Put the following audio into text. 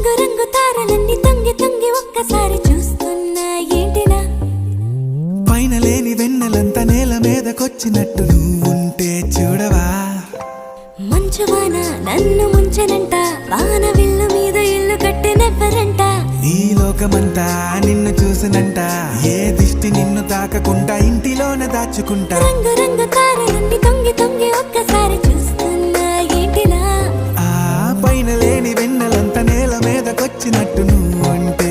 రంగు రంగు తారలన్నీ తొంగి తొంగి ఒక్కసారి చూస్తున్నా ఏంటినా పైన లేని వెన్నెలంతా నేల మీదకొచ్చినట్టు నువ్వుంటే చూడవా మంచువాన నన్ను ముంచనంట వాన విల్లు మీద ఇల్లు కట్టెనెవ్వరంట ఈ లోకమంతా నిన్ను చూసినంట ఏ దిష్టి నిన్ను తాకకుండా ఇంటిలోన దాచుకుంటా రంగు రంగు తారలన్నీ తొంగి తొంగి ఒక్కసారి చూస్తున్నా ఏంటినా ఆ పైన లేని వెన్నెలంతా నేల మీదకొచ్చినట్టు నువ్వుంటే